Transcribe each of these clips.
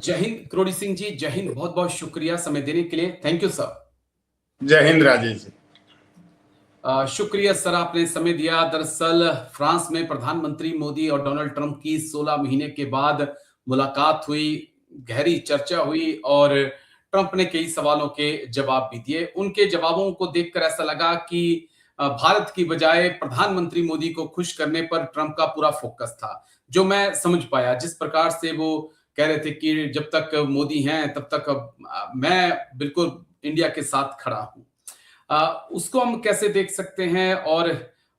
जय हिंद क्रोड़ी सिंह जी। जय हिंद। बहुत बहुत शुक्रिया समय देने के लिए। Thank you sir. जय हिंद राजेश जी। शुक्रिया सर, आपने समय दिया। दरअसल फ्रांस में प्रधानमंत्री मोदी और डोनाल्ड ट्रंप की 16 महीने के बाद मुलाकात हुई, गहरी चर्चा हुई और ट्रंप ने कई सवालों के जवाब भी दिए। उनके जवाबों को देखकर ऐसा लगा कि भारत की बजाय प्रधानमंत्री मोदी को खुश करने पर ट्रंप का पूरा फोकस था, जो मैं समझ पाया। जिस प्रकार से वो कह रहे थे कि जब तक मोदी हैं तब तक मैं बिल्कुल इंडिया के साथ खड़ा हूं। उसको हम कैसे देख सकते हैं और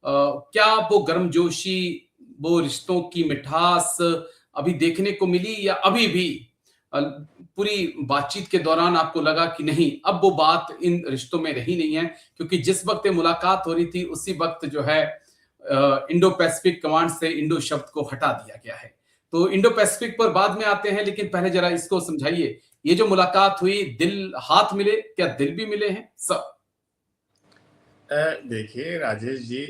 क्या वो गर्मजोशी, वो रिश्तों की मिठास अभी देखने को मिली या अभी भी पूरी बातचीत के दौरान आपको लगा कि नहीं, अब वो बात इन रिश्तों में रही नहीं है? क्योंकि जिस वक्त ये मुलाकात हो रही थी उसी वक्त जो है इंडो पैसिफिक कमांड से इंडो शब्द को हटा दिया गया है। तो इंडो पैसिफिक पर बाद में आते हैं, लेकिन पहले जरा इसको समझाइए। ये जो मुलाकात हुई, दिल हाथ मिले, क्या दिल भी मिले हैं सब? देखिए राजेश जी,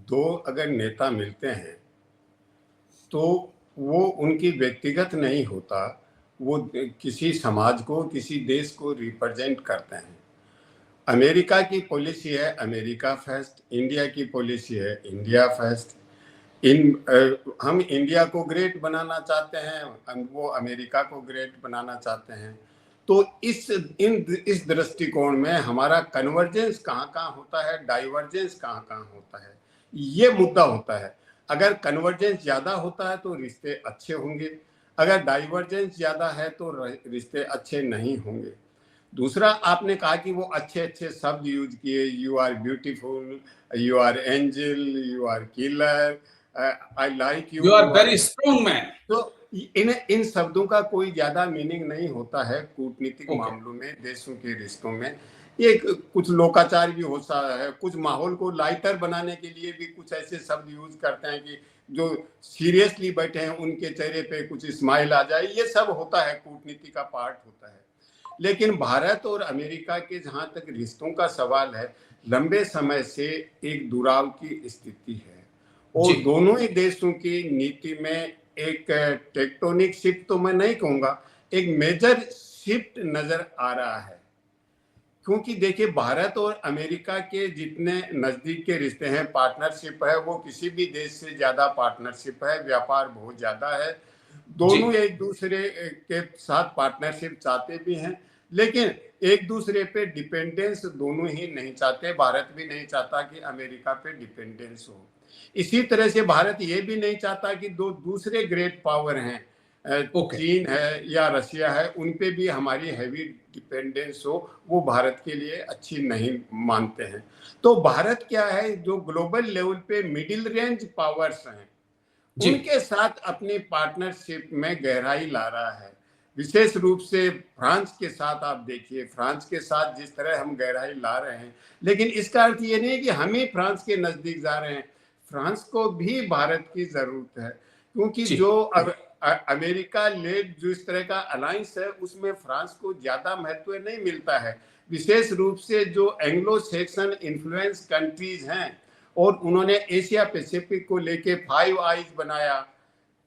दो अगर नेता मिलते हैं तो वो उनकी व्यक्तिगत नहीं होता, वो किसी समाज को, किसी देश को रिप्रेजेंट करते हैं। अमेरिका की पॉलिसी है अमेरिका फर्स्ट, इंडिया की पॉलिसी है इंडिया फर्स्ट। हम इंडिया को ग्रेट बनाना चाहते हैं, वो अमेरिका को ग्रेट बनाना चाहते हैं। तो इस दृष्टिकोण में हमारा कन्वर्जेंस कहाँ कहाँ होता है, डाइवर्जेंस कहाँ कहाँ होता है, ये मुद्दा होता है। अगर कन्वर्जेंस ज्यादा होता है तो रिश्ते अच्छे होंगे, अगर डाइवर्जेंस ज्यादा है तो रिश्ते अच्छे नहीं होंगे। दूसरा, आपने कहा कि वो अच्छे अच्छे शब्द यूज किए, you are beautiful, you are angel, you are killer, I like you, you are you are. Very strong man. तो इन शब्दों का कोई ज्यादा मीनिंग नहीं होता है कूटनीतिक ओके। मामलों में, देशों के रिश्तों में। ये कुछ लोकाचार भी होता है, कुछ माहौल को लाइटर बनाने के लिए भी कुछ ऐसे शब्द यूज करते हैं कि जो सीरियसली बैठे हैं उनके चेहरे पे कुछ स्माइल आ जाए। ये सब होता है, कूटनीति का पार्ट होता है। लेकिन भारत और अमेरिका के जहां तक रिश्तों का सवाल है, लंबे समय से एक दुराव की स्थिति है जी। और दोनों ही देशों की नीति में एक टेक्टोनिक शिफ्ट तो मैं नहीं कहूंगा, एक मेजर शिफ्ट नजर आ रहा है। क्योंकि देखिए, भारत और अमेरिका के जितने नजदीक के रिश्ते हैं, पार्टनरशिप है, वो किसी भी देश से ज्यादा पार्टनरशिप है, व्यापार बहुत ज्यादा है। जी। दोनों एक दूसरे के साथ पार्टनरशिप चाहते भी हैं, लेकिन एक दूसरे पे डिपेंडेंस दोनों ही नहीं चाहते। भारत भी नहीं चाहता कि अमेरिका पे डिपेंडेंस हो। इसी तरह से भारत ये भी नहीं चाहता कि दो दूसरे ग्रेट पावर हैं, ओके। चीन है या रशिया है, उन पे भी हमारी हैवी डिपेंडेंस हो, वो भारत के लिए अच्छी नहीं मानते हैं। तो भारत क्या है, जो ग्लोबल लेवल पे मिडिल रेंज पावर्स हैं जी। उनके साथ अपनी पार्टनरशिप में गहराई ला रहा है। विशेष रूप से फ्रांस के साथ आप देखिए, फ्रांस के साथ जिस तरह हम गहराई ला रहे हैं, लेकिन इसका अर्थ ये नहीं कि हम ही फ्रांस के नजदीक जा रहे हैं। फ्रांस को भी भारत की जरूरत है, क्योंकि जी। जो अब अमेरिका लेड जो इस तरह का अलायंस है उसमें फ्रांस को ज्यादा महत्व नहीं मिलता है। विशेष रूप से जो एंग्लो सेक्सन इन्फ्लुएंस कंट्रीज हैं, और उन्होंने एशिया पैसिफिक को लेके फाइव आइज बनाया,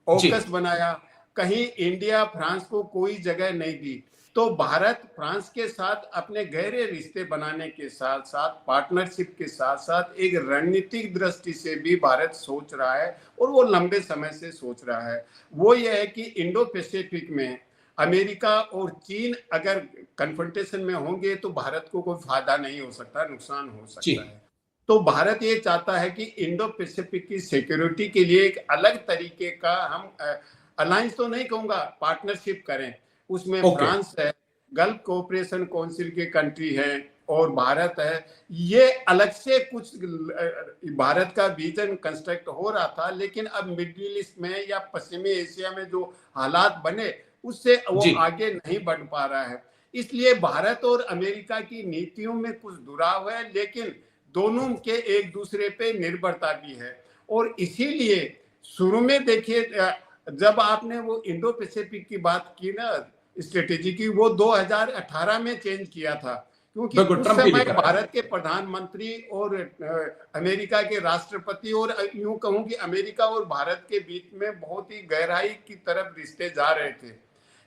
जी। ऑकस बनाया, कहीं इंडिया फ्रांस को कोई जगह नहीं दी। तो भारत फ्रांस के साथ अपने गहरे रिश्ते बनाने के साथ साथ, पार्टनरशिप के साथ साथ, एक रणनीतिक दृष्टि से भी भारत सोच रहा है, और वो लंबे समय से सोच रहा है। वो ये है कि इंडो पैसिफिक में अमेरिका और चीन अगर कन्फ्रंटेशन में होंगे तो भारत को कोई फायदा नहीं हो सकता, नुकसान हो जी। सकता है। तो भारत ये चाहता है कि इंडो पैसिफिक की सिक्योरिटी के लिए एक अलग तरीके का हम अलायंस तो नहीं कहूंगा, पार्टनरशिप करें। उसमें ओके। फ्रांस है, गल्फ कोऑपरेशन काउंसिल के कंट्री है, और भारत है। ये अलग से कुछ भारत का विजन कंस्ट्रक्ट हो रहा था, लेकिन अब मिडिल ईस्ट में या पश्चिमी एशिया में जो हालात बने उससे वो जी। आगे नहीं बढ़ पा रहा है। इसलिए भारत और अमेरिका की नीतियों में कुछ दुराव है, लेकिन दोनों के एक दूसरे पे निर्भरता भी है। और इसीलिए शुरू में देखिए, जब आपने वो इंडो पैसिफिक की बात की ना, स्ट्रेटेजी की, वो 2018 में चेंज किया था, क्योंकि बिल्कुल, उस ट्रंप ही समय लेकर आया। भारत के प्रधानमंत्री और अमेरिका के राष्ट्रपति, और यूं कहूं कि अमेरिका और भारत के बीच में बहुत ही गहराई की तरफ रिश्ते जा रहे थे।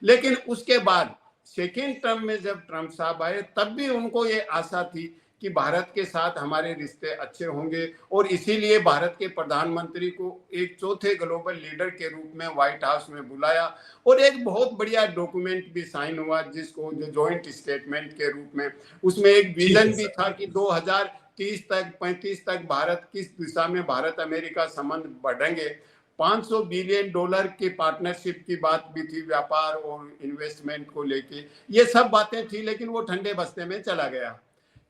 लेकिन उसके बाद सेकेंड टर्म में जब ट्रंप साहब आए तब भी उनको ये आशा थी कि भारत के साथ हमारे रिश्ते अच्छे होंगे, और इसीलिए भारत के प्रधानमंत्री को एक चौथे ग्लोबल लीडर के रूप में व्हाइट हाउस में बुलाया और एक बहुत बढ़िया डॉक्यूमेंट भी साइन हुआ जिसको जो जॉइंट स्टेटमेंट के रूप में, उसमें एक विजन भी था कि 2030 तक 35 तक भारत किस दिशा में भारत अमेरिका संबंध बढ़ेंगे। 500 बिलियन डॉलर की पार्टनरशिप की बात भी थी, व्यापार और इन्वेस्टमेंट को लेके, ये सब बातें थी, लेकिन वो ठंडे बस्ते में चला गया।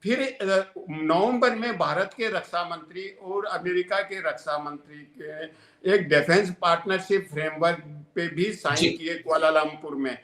फिर नवंबर में भारत के रक्षा मंत्री और अमेरिका के रक्षा मंत्री के एक डिफेंस पार्टनरशिप फ्रेमवर्क पे भी साइन किए कुआलालंपुर में,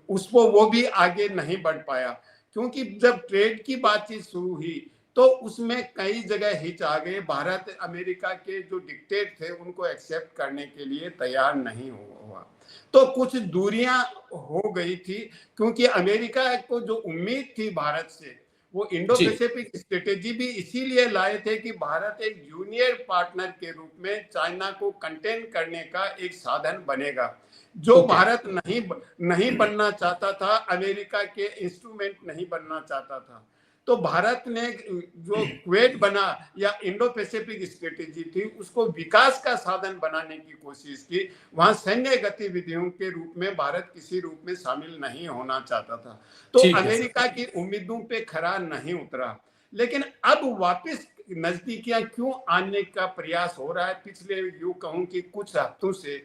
उसको वो भी आगे नहीं बढ़ पाया क्योंकि जब ट्रेड की बातचीत शुरू हुई तो उसमें कई जगह हिच आ गए। भारत अमेरिका के जो डिक्टेट थे उनको एक्सेप्ट करने के लिए तैयार नहीं हुआ, तो कुछ दूरियां हो गई थी क्योंकि अमेरिका को जो उम्मीद थी भारत से, वो इंडो पैसिफिक स्ट्रेटेजी भी इसीलिए लाए थे कि भारत एक जूनियर पार्टनर के रूप में चाइना को कंटेन करने का एक साधन बनेगा, जो भारत नहीं बनना चाहता था, अमेरिका के इंस्ट्रूमेंट नहीं बनना चाहता था। तो भारत ने जो क्वेड बना या इंडो पैसिफिक स्ट्रेटेजी थी उसको विकास का साधन बनाने की कोशिश की, वहां सैन्य गतिविधियों के रूप में भारत किसी रूप में शामिल नहीं होना चाहता था। तो अमेरिका की उम्मीदों पे खरा नहीं उतरा, लेकिन अब वापस नजदीकियां क्यों आने का प्रयास हो रहा है, पिछले यूं कहूं कि कुछ हफ्तों से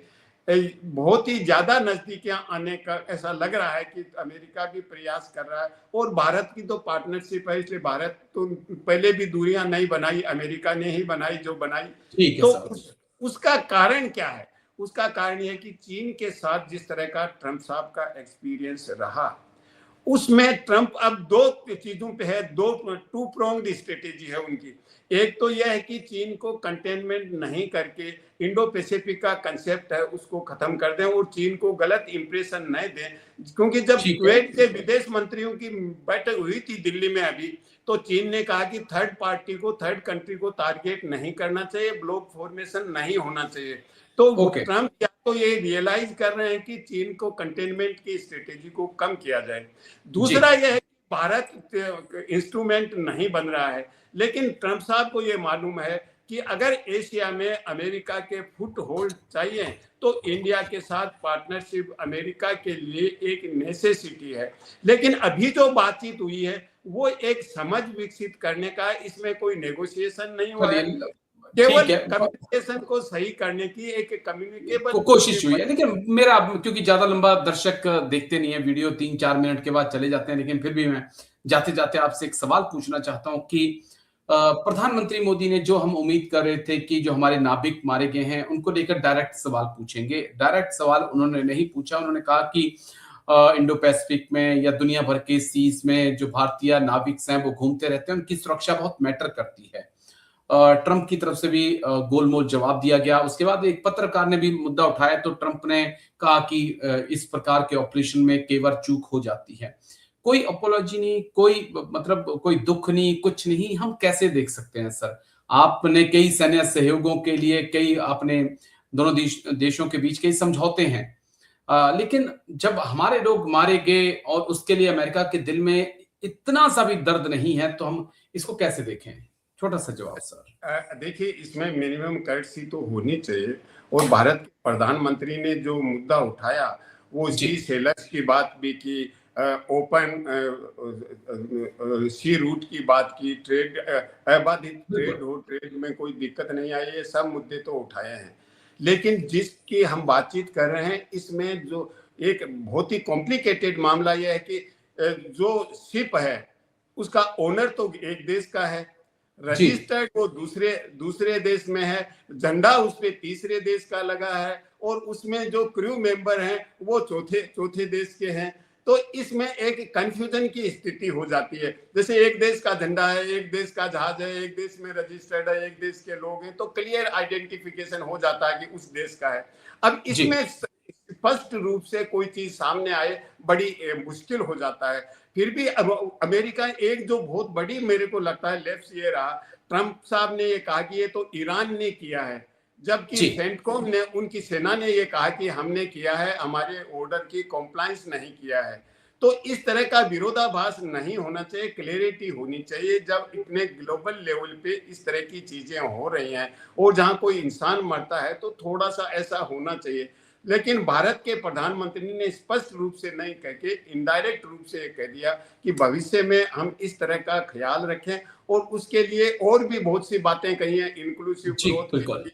बहुत ही ज्यादा नजदीकियां आने का ऐसा लग रहा है कि अमेरिका भी प्रयास कर रहा है, और भारत की तो पार्टनरशिप है, इसलिए भारत तो पहले भी दूरियां नहीं बनाई, अमेरिका ने ही बनाई जो बनाई। तो उसका कारण क्या है? उसका कारण यह कि चीन के साथ जिस तरह का ट्रंप साहब का एक्सपीरियंस रहा, उसमें ट्रंप अब दो चीजों पे है, टू प्रोंग्ड स्ट्रेटेजी है उनकी। एक तो यह है कि चीन को कंटेनमेंट नहीं करके इंडो पैसिफिक का कंसेप्ट है उसको खत्म कर दें और चीन को गलत इंप्रेशन नहीं दें, क्योंकि जब कुवैत के विदेश मंत्रियों की बैठक हुई थी दिल्ली में अभी, तो चीन ने कहा कि थर्ड पार्टी को, थर्ड कंट्री को टारगेट नहीं करना चाहिए, ब्लॉक फॉर्मेशन नहीं होना चाहिए। तो ट्रंप क्या तो ये रियलाइज कर रहे हैं कि चीन को कंटेनमेंट की स्ट्रेटेजी को कम किया जाए। दूसरा यह है कि भारत इंस्ट्रूमेंट नहीं बन रहा है, लेकिन ट्रंप साहब को ये मालूम है कि अगर एशिया में अमेरिका के फुट होल्ड चाहिए तो इंडिया के साथ पार्टनरशिप अमेरिका के लिए एक नेसेसिटी है। लेकिन अभी जो बातचीत हुई है वो एक समझ विकसित करने का, इसमें कोई नेगोशिएशन नहीं हुआ है, केवल कम्युनिकेशन को सही करने की एक कम्युनिकेबल कोशिश हुई है। लेकिन मेरा, क्योंकि ज्यादा लंबा दर्शक देखते नहीं है वीडियो, 3-4 मिनट के बाद चले जाते हैं, लेकिन फिर भी मैं जाते जाते आपसे एक सवाल पूछना चाहता हूं कि प्रधानमंत्री मोदी ने जो हम उम्मीद कर रहे थे कि जो हमारे नाविक मारे गए हैं उनको लेकर डायरेक्ट सवाल पूछेंगे, डायरेक्ट सवाल उन्होंने नहीं पूछा। उन्होंने कहा कि इंडो पैसिफिक में या दुनिया भर के सीज में जो भारतीय नाविक हैं वो घूमते रहते हैं, उनकी सुरक्षा बहुत मैटर करती है। ट्रंप की तरफ से भी गोलमोल जवाब दिया गया। उसके बाद एक पत्रकार ने भी मुद्दा उठाया तो ट्रंप ने कहा कि इस प्रकार के ऑपरेशन में केवल चूक हो जाती है, कोई अपोलॉजी नहीं, कोई मतलब कोई दुख नहीं, कुछ नहीं। हम कैसे देख सकते हैं सर? आपने कई सैन्य सहयोगों के लिए कई आपने दोनों देशों के बीच कई समझौते हैं, लेकिन जब हमारे लोग मारे गए और उसके लिए अमेरिका के दिल में इतना सा भी दर्द नहीं है, तो हम इसको कैसे देखें? छोटा सा जवाब सर। देखिए, इसमें मिनिमम कर्टसी तो होनी चाहिए, और भारत के प्रधानमंत्री ने जो मुद्दा उठाया वो सी सेलर्स की बात भी की, ओपन सी रूट की बात की, ट्रेड अबाधित ट्रेड हो, ट्रेड में कोई दिक्कत नहीं आई, ये सब मुद्दे तो उठाए हैं। लेकिन जिसकी हम बातचीत कर रहे हैं इसमें जो एक बहुत ही कॉम्प्लिकेटेड मामला यह है कि जो शिप है उसका ओनर तो एक देश का है, रजिस्टर्ड वो दूसरे देश में है, झंडा उस पे तीसरे देश का लगा है, और उसमें जो क्रू मेंबर हैं वो चौथे देश के हैं। तो इसमें एक कंफ्यूजन की स्थिति हो जाती है, जैसे एक देश का झंडा है, एक देश का जहाज है, एक देश में रजिस्टर्ड है, एक देश के लोग हैं, तो क्लियर आइडेंटिफिकेशन हो जाता है कि उस देश का है। अब इसमें स्पष्ट रूप से कोई चीज सामने आए बड़ी मुश्किल हो जाता है। फिर भी अमेरिका एक जो बहुत बड़ी मेरे को लगता है लेफ्ट ये रहा, ट्रंप साहब ने ये कहा कि ये तो ईरान ने किया है, जबकि जी, सेंटकॉम ने, उनकी सेना ने ये कहा कि हमने किया है, हमारे ऑर्डर की कॉम्प्लायंस नहीं किया है। तो इस तरह का विरोधाभास नहीं होना चाहिए, क्लैरिटी होनी चाहिए। जब इतने ग्लोबल लेवल पे इस तरह की चीजें हो रही हैं और जहां कोई इंसान मरता है तो थोड़ा सा ऐसा होना चाहिए। लेकिन भारत के प्रधानमंत्री ने स्पष्ट रूप से नहीं कह के इनडायरेक्ट रूप से कह दिया कि भविष्य में हम इस तरह का ख्याल रखें, और उसके लिए और भी बहुत सी बातें कही हैं, इंक्लूसिव जी, ग्रोथ बिल्कुल। की,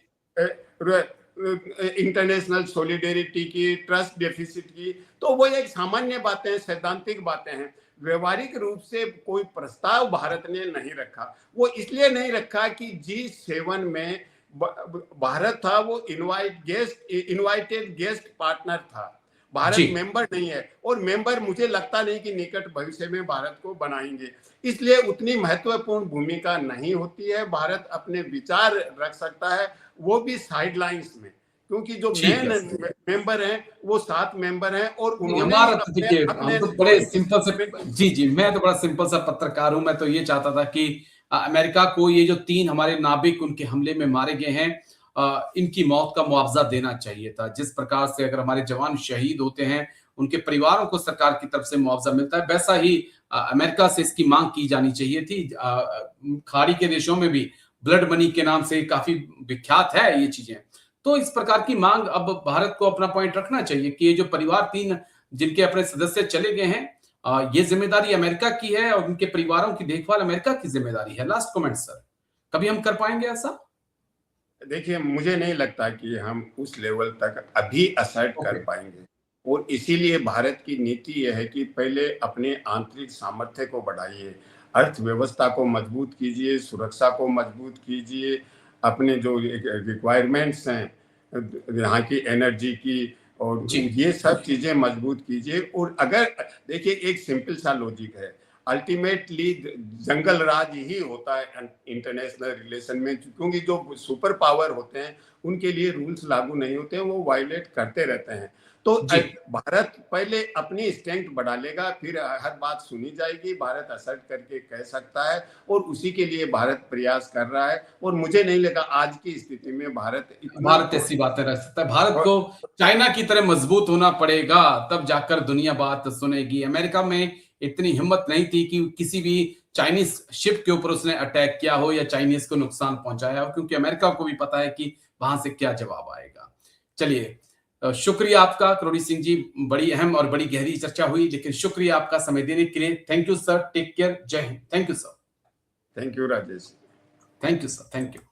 इंटरनेशनल सॉलिडेरिटी की, ट्रस्ट डेफिसिट की। तो वो एक सामान्य बातें हैं, सैद्धांतिक बातें हैं। व्यवहारिक रूप से कोई प्रस्ताव भारत ने नहीं रखा। वो इसलिए नहीं रखा कि G7 में भारत था, वो इनवाइटेड गेस्ट पार्टनर था। भारत जी, मेंबर नहीं है, और मेंबर मुझे लगता नहीं कि निकट भविष्य में भारत को बनाएंगे। इसलिए उतनी महत्वपूर्ण भूमिका नहीं होती है। भारत अपने विचार रख सकता है, वो भी साइडलाइंस में, क्योंकि जो ठीक मेन है। मेंबर हैं वो 7 मेंबर हैं, और नहीं, उन्होंने ही हमारा तो अपने देखिए, हम अपने तो बड़े ज्वाइंट सिंपल से, स्टेटमेंट। जी, जी, मैं तो बड़ा सिंपल सा पत्रकार हूँ। मैं तो ये चाहता था कि अमेरिका को ये जो 3 हमारे नाविक उनके हमले में मारे गए हैं, इनकी मौत का मुआवजा देना चाहिए था। जिस प्रकार से अगर हमारे जवान शहीद होते हैं, उनके परिवारों को सरकार की तरफ से मुआवजा मिलता है, वैसा ही अमेरिका से इसकी मांग की जानी चाहिए थी। खाड़ी के देशों में भी ब्लड मनी के नाम से काफ़ी विख्यात है ये चीज़ें। तो इस प्रकार की मांग अब भारत को अपना पॉइंट रखना चाहिए कि ये जो परिवार 3 जिनके अपने सदस्य चले गए हैं, ये जिम्मेदारी अमेरिका की है और उनके परिवारों की देखभाल अमेरिका की जिम्मेदारी है। लास्ट कमेंट सर, कभी हम कर पाएंगे ऐसा? देखिए, मुझे नहीं लगता कि हम उस लेवल तक अभी असर्ट कर ओके, पाएंगे, और इसीलिए भारत की नीति यह है कि पहले अपने आंतरिक सामर्थ्य को बढ़ाइए, अर्थव्यवस्था को मजबूत कीजिए, सुरक्षा को मजबूत कीजिए, अपने जो रिक्वायरमेंट्स हैं यहाँ की एनर्जी की, और जी, ये सब चीज़ें मजबूत कीजिए। और अगर देखिए, एक सिंपल सा लॉजिक है, अल्टीमेटली जंगल राज ही होता है इंटरनेशनल रिलेशन में, क्योंकि जो सुपर पावर होते हैं उनके लिए रूल्स लागू नहीं होते हैं, वो वायलेट करते रहते हैं। तो जी। भारत पहले अपनी स्ट्रेंथ बढ़ा लेगा, फिर हर बात सुनी जाएगी, भारत असर्ट करके कह सकता है, और उसी के लिए भारत प्रयास कर रहा है। और मुझे नहीं लगा आज की स्थिति में भारत इतना भारत ऐसी बातें रख सकता है। भारत और को चाइना की तरह मजबूत होना पड़ेगा, तब जाकर दुनिया बात सुनेगी। अमेरिका में इतनी हिम्मत नहीं थी कि किसी भी चाइनीज शिप के ऊपर उसने अटैक किया हो या चाइनीज को नुकसान पहुंचाया हो, क्योंकि अमेरिका को भी पता है कि वहां से क्या जवाब आएगा। चलिए, शुक्रिया आपका करोड़ी सिंह जी। बड़ी अहम और बड़ी गहरी चर्चा हुई, लेकिन शुक्रिया आपका समय देने के लिए। Thank you sir, take care, जय हिंद। Thank you sir. Thank you Rajesh. Thank you sir, thank you.